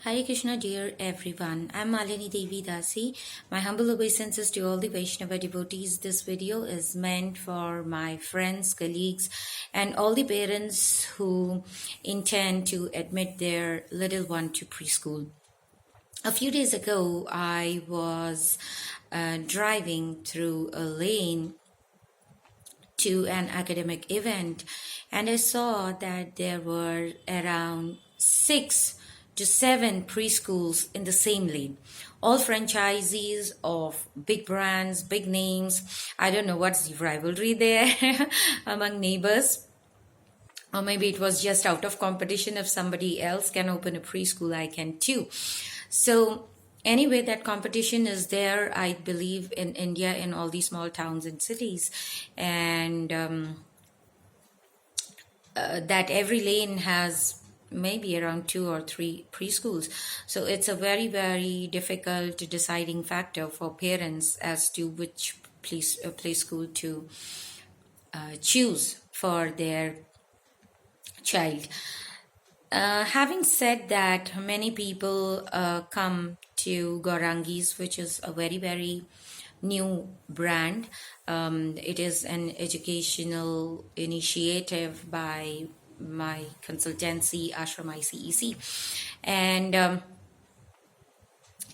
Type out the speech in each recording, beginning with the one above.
Hare Krishna, dear everyone. I'm Malini Devi Dasi. My humble obeisances to all the Vaishnava devotees. This video is meant for my friends, colleagues, and all the parents who intend to admit their little one to preschool. A few days ago, I was driving through a lane to an academic event, and I saw that there were around 6 to 7 preschools in the same lane, all franchisees of big brands, big names. I don't know what's the rivalry there among neighbors. Or maybe it was just out of competition. If somebody else can open a preschool, I can too. So anyway, that competition is there, I believe, in India, in all these small towns and cities. And that every lane has maybe around 2 or 3 preschools. So it's a very, very difficult deciding factor for parents as to which play school to choose for their child. Having said that, many people come to GAURANGI's, which is a very, very new brand. It is an educational initiative by my consultancy, Ashram ICEC. And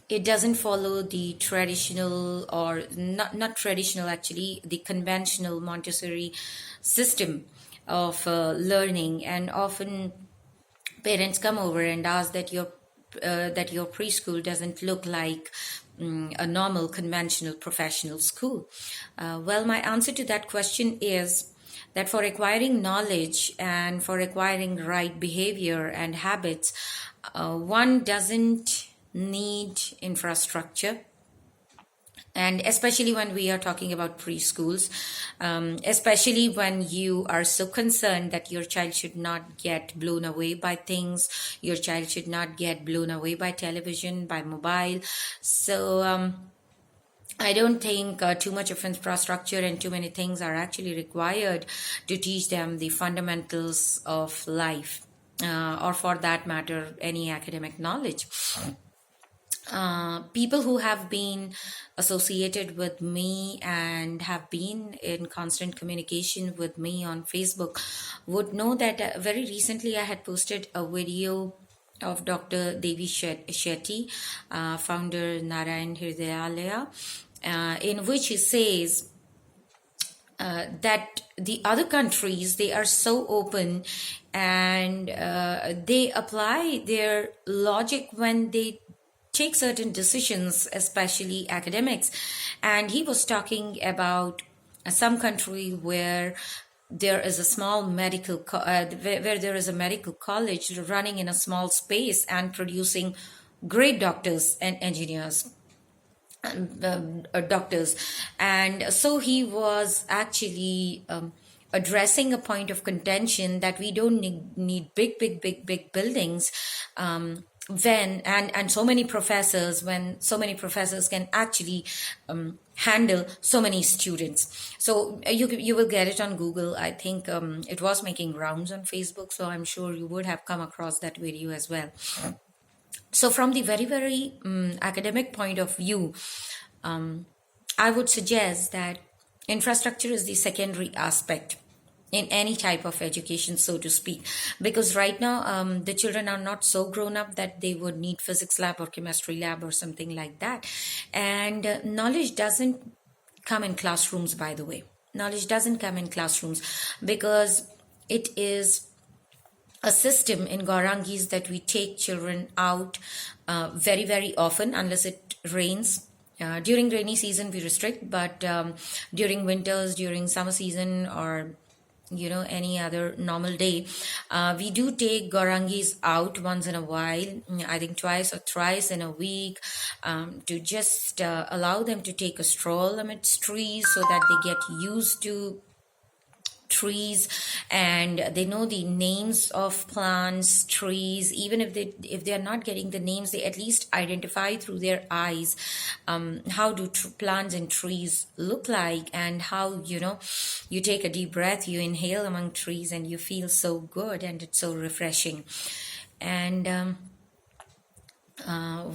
it doesn't follow the traditional, or not traditional actually, the conventional Montessori system of learning. And often parents come over and ask that your preschool doesn't look like a normal conventional professional school. Well, my answer to that question is that for acquiring knowledge and for acquiring right behavior and habits, one doesn't need infrastructure. And especially when we are talking about preschools, especially when you are so concerned that your child should not get blown away by things, your child should not get blown away by television, by mobile. So I don't think too much of infrastructure and too many things are actually required to teach them the fundamentals of life, or for that matter, any academic knowledge. People who have been associated with me and have been in constant communication with me on Facebook would know that very recently I had posted a video of Dr. Devi Shetty, founder Narayan Hridayalaya, in which he says that the other countries, they are so open, and they apply their logic when they take certain decisions, especially academics. And he was talking about some country where there is a small medical where there is a medical college running in a small space and producing great doctors and engineers, doctors. And so he was actually addressing a point of contention that we don't need big buildings, when and so many professors, when so many professors can actually handle so many students. So you will get it on Google. I think it was making rounds on Facebook, so I'm sure you would have come across that video as well. So from the very, very academic point of view, I would suggest that infrastructure is the secondary aspect in any type of education, so to speak, because right now the children are not so grown up that they would need physics lab or chemistry lab or something like that. And knowledge doesn't come in classrooms, by the way. Knowledge doesn't come in classrooms because it is a system in GAURANGI's that we take children out very, very often, unless it rains. During rainy season we restrict, but during winters, during summer season, or any other normal day, we do take GAURANGI's out once in a while, I think twice or thrice in a week, to just allow them to take a stroll amidst trees so that they get used to trees and they know the names of plants, trees. Even if they are not getting the names, they at least identify through their eyes how do plants and trees look like, and how you take a deep breath, you inhale among trees, and you feel so good and it's so refreshing. And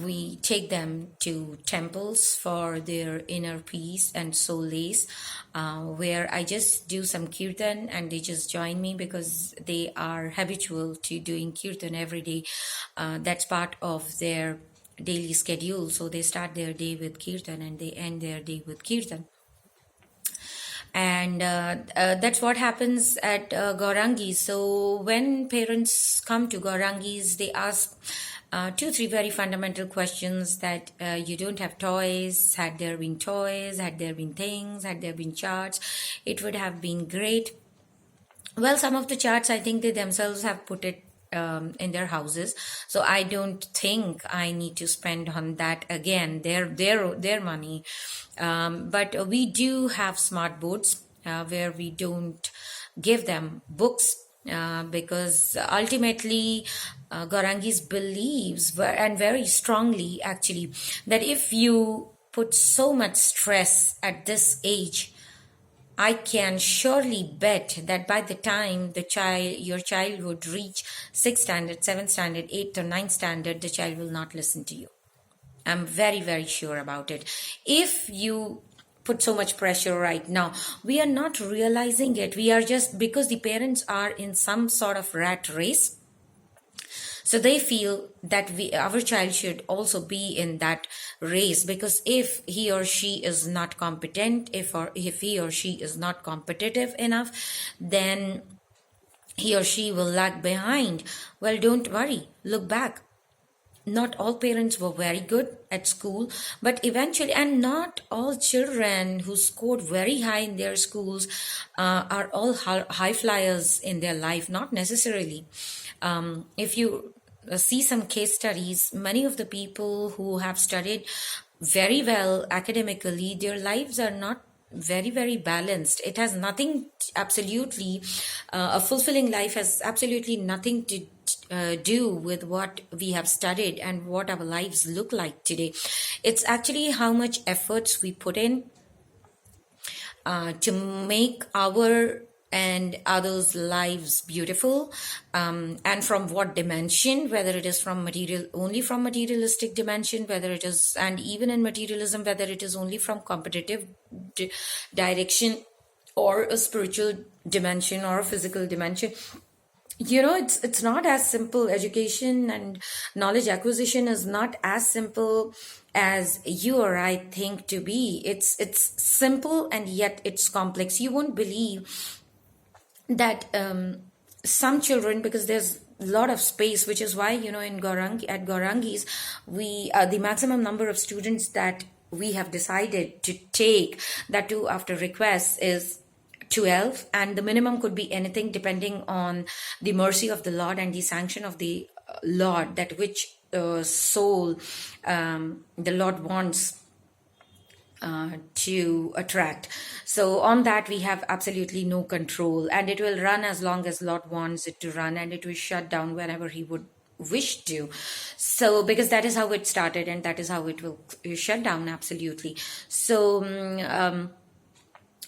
We take them to temples for their inner peace and solace, where I just do some kirtan and they just join me because they are habitual to doing kirtan every day. That's part of their daily schedule. So they start their day with kirtan and they end their day with kirtan. And that's what happens at Gaurangi. So when parents come to Gaurangis, they ask two, three very fundamental questions that you don't have toys. Had there been toys? Had there been things? Had there been charts? It would have been great. Well, some of the charts, I think they themselves have put it in their houses, so I don't think I need to spend on that again. Their money, but we do have smart boards where we don't give them books. Because ultimately, Gaurangis believes and very strongly actually that if you put so much stress at this age, I can surely bet that by the time your child would reach 6th standard, 7th standard, 8th or 9th standard, the child will not listen to you. I'm very, very sure about it. If you put so much pressure right now, we are not realizing it. We are just, because the parents are in some sort of rat race, so they feel that our child should also be in that race, because if he or she is not competent, if he or she is not competitive enough, then he or she will lag behind. Well, don't worry, look back. Not all parents were very good at school, but eventually, and not all children who scored very high in their schools are all high flyers in their life, not necessarily. If you see some case studies, many of the people who have studied very well academically, their lives are not very, very balanced. It has nothing, absolutely, a fulfilling life has absolutely nothing to do with what we have studied and what our lives look like today. It's actually how much efforts we put in to make our and others' lives beautiful, and from what dimension, whether it is from material, only from materialistic dimension, whether it is, and even in materialism, whether it is only from competitive direction, or a spiritual dimension or a physical dimension. It's not as simple. Education and knowledge acquisition is not as simple as you or I think to be. It's simple and yet it's complex. You won't believe that some children, because there's a lot of space, which is why in Gaurangis, we the maximum number of students that we have decided to take, that too after requests, is 12, and the minimum could be anything depending on the mercy of the Lord and the sanction of the Lord, that which soul the Lord wants to attract. So on that we have absolutely no control, and it will run as long as Lord wants it to run, and it will shut down whenever he would wish to. So because that is how it started and that is how it will shut down, absolutely. So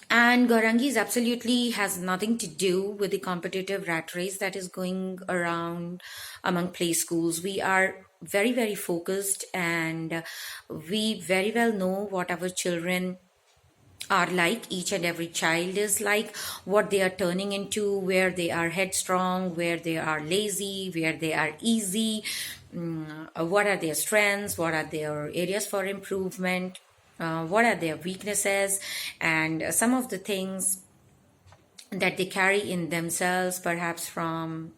and Gaurangis absolutely has nothing to do with the competitive rat race that is going around among play schools. We are very, very focused, and we very well know what our children are like. Each and every child is like, what they are turning into, where they are headstrong, where they are lazy, where they are easy, what are their strengths, what are their areas for improvement, what are their weaknesses, and some of the things that they carry in themselves, perhaps from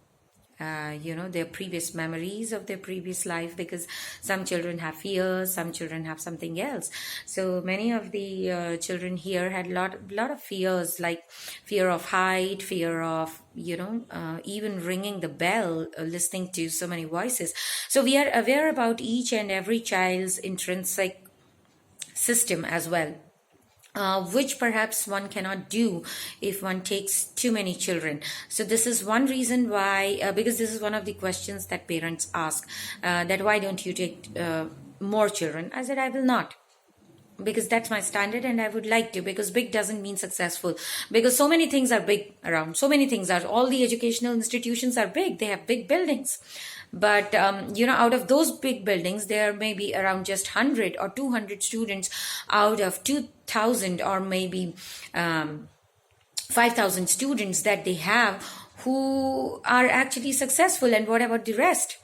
their previous memories of their previous life, because some children have fears, some children have something else. So many of the children here had lot of fears, like fear of height, fear of even ringing the bell, listening to so many voices. So we are aware about each and every child's intrinsic system as well, which perhaps one cannot do if one takes too many children. So this is one reason why, because this is one of the questions that parents ask, that why don't you take more children? I said, I will not. because that's my standard and I would like to, because big doesn't mean successful, because so many things are big around, so many things are, all the educational institutions are big, they have big buildings, but out of those big buildings there may be around just 100 or 200 students out of 2000, or maybe 5,000 students that they have, who are actually successful. And what about the rest?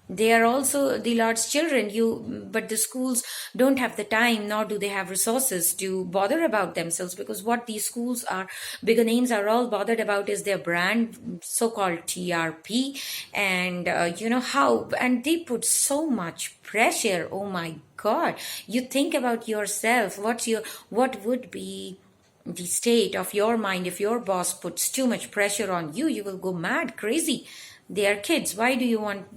They are also the large children. But the schools don't have the time, nor do they have resources to bother about themselves, because what these schools are, bigger names are all bothered about is their brand, so-called TRP. And how, and they put so much pressure. Oh my God, you think about yourself, what would be the state of your mind if your boss puts too much pressure on you? You will go mad, crazy. They are kids. Why do you want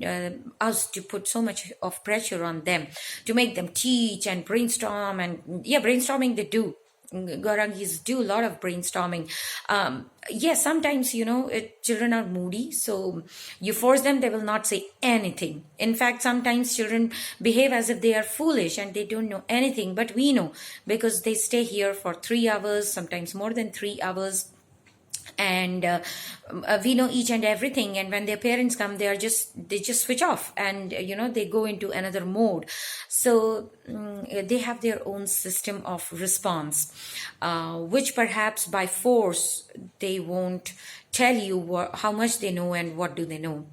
us to put so much of pressure on them, to make them teach and brainstorm? And yeah, brainstorming they do. Gaurangis do a lot of brainstorming. Yes, sometimes, children are moody. So you force them, they will not say anything. In fact, sometimes children behave as if they are foolish and they don't know anything. But we know, because they stay here for 3 hours, sometimes more than 3 hours. And we know each and everything, and when their parents come, they just switch off, and they go into another mode. So they have their own system of response, which perhaps by force they won't tell you how much they know and what do they know.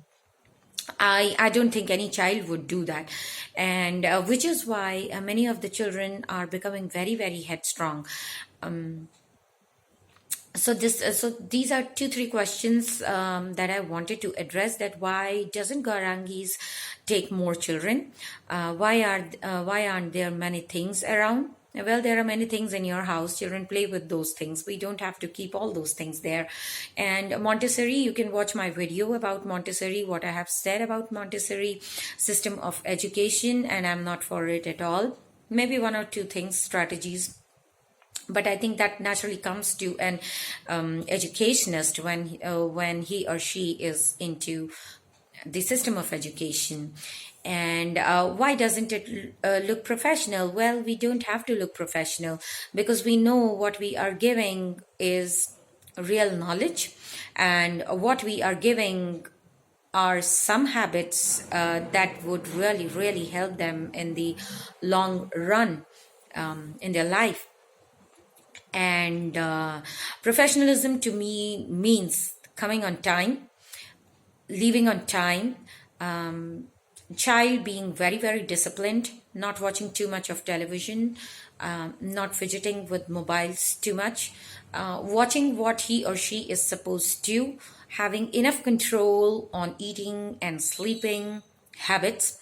I don't think any child would do that, and which is why many of the children are becoming very, very headstrong. So these are 2 3 questions that I wanted to address. That why doesn't Gaurangis take more children? Why aren't there many things around? Well, there are many things in your house. Children play with those things. We don't have to keep all those things there. And Montessori, you can watch my video about Montessori, what I have said about Montessori system of education, and I'm not for it at all. Maybe 1 or 2 things, strategies, but I think that naturally comes to an educationist when he or she is into the system of education. And why doesn't it look professional? Well, we don't have to look professional, because we know what we are giving is real knowledge, and what we are giving are some habits that would really, really help them in the long run in their life. And professionalism to me means coming on time, leaving on time, child being very, very disciplined, not watching too much of television, not fidgeting with mobiles too much, watching what he or she is supposed to, having enough control on eating and sleeping habits,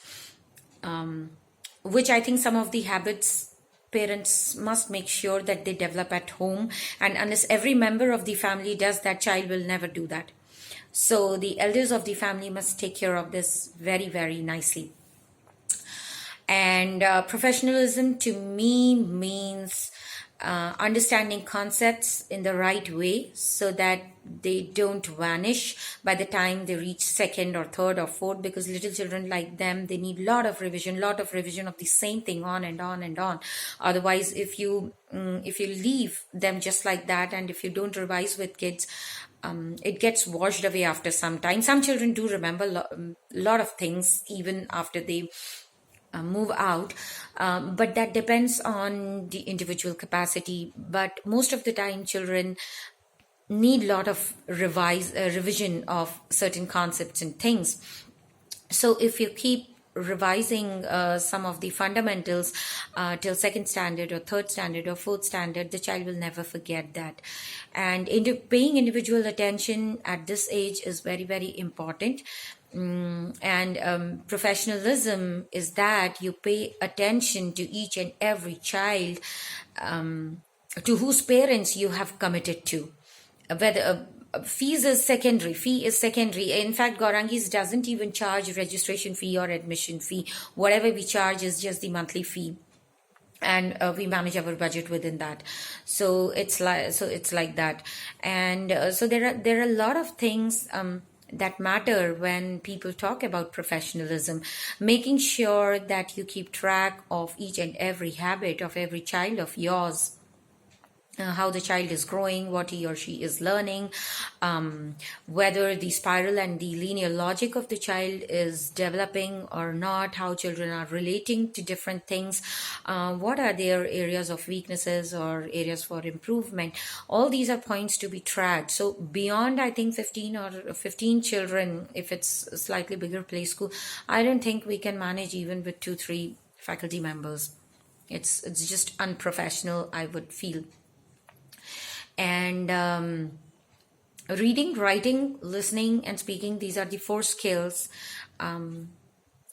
which I think some of the habits parents must make sure that they develop at home. And unless every member of the family does that, child will never do that. So the elders of the family must take care of this very, very nicely. And professionalism to me means understanding concepts in the right way, so that they don't vanish by the time they reach second or third or fourth, because little children, like them, they need lot of revision of the same thing on and on and on. Otherwise, if you leave them just like that, and if you don't revise with kids, it gets washed away after some time. Some children do remember lot of things even after they move out, but that depends on the individual capacity. But most of the time, children need a lot of revision of certain concepts and things. So if you keep revising some of the fundamentals till second standard or third standard or fourth standard, the child will never forget that. And paying individual attention at this age is very, very important. And professionalism is that you pay attention to each and every child to whose parents you have committed to. Whether fee is secondary. In fact, Gaurangis doesn't even charge registration fee or admission fee. Whatever we charge is just the monthly fee, and we manage our budget within that. So it's like that. And so there are a lot of things that matter when people talk about professionalism. Making sure that you keep track of each and every habit of every child of yours, how the child is growing, what he or she is learning, whether the spiral and the linear logic of the child is developing or not, how children are relating to different things, what are their areas of weaknesses or areas for improvement. All these are points to be tracked. So beyond, I think, 15 or 15 children, if it's a slightly bigger play school, I don't think we can manage even with 2 3 faculty members. It's just unprofessional, I would feel. And reading, writing, listening, and speaking, these are the 4 skills.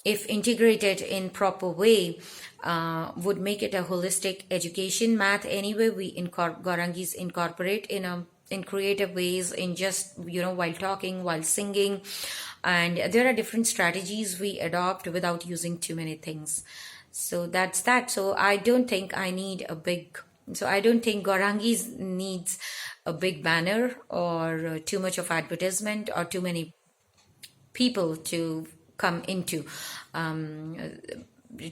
If integrated in proper way, would make it a holistic education. Math, anyway, we Gaurangis incorporate in creative ways, in just, while talking, while singing, and there are different strategies we adopt without using too many things. So that's that. So I don't think Gaurangis needs a big banner or too much of advertisement or too many people to come into,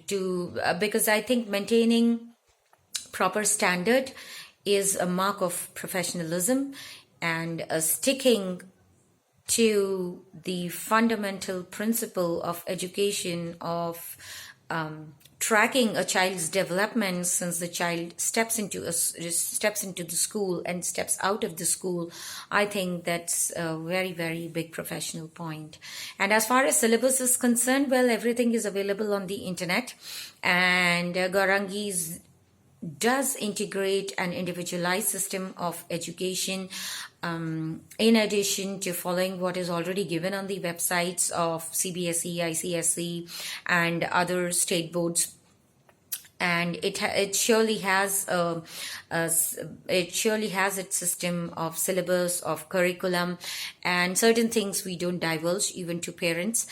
to because I think maintaining proper standard is a mark of professionalism, and sticking to the fundamental principle of education, of tracking a child's development since the child steps into the school and steps out of the school. I think that's a very, very big professional point. And as far as syllabus is concerned, well, everything is available on the internet, and Gaurangis does integrate an individualized system of education, in addition to following what is already given on the websites of CBSE, ICSE, and other state boards. And it surely has its system of syllabus, of curriculum, and certain things we don't divulge even to parents,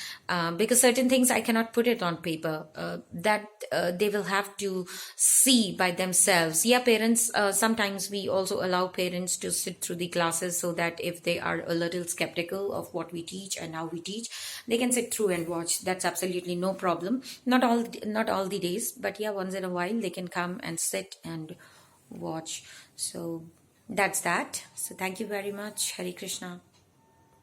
because certain things I cannot put it on paper, that they will have to see by themselves. Yeah, parents, sometimes we also allow parents to sit through the classes, so that if they are a little skeptical of what we teach and how we teach, they can sit through and watch. That's absolutely no problem. Not all the days, but yeah, once in a while they can come and sit and watch. So that's that. So thank you very much. Hare Krishna.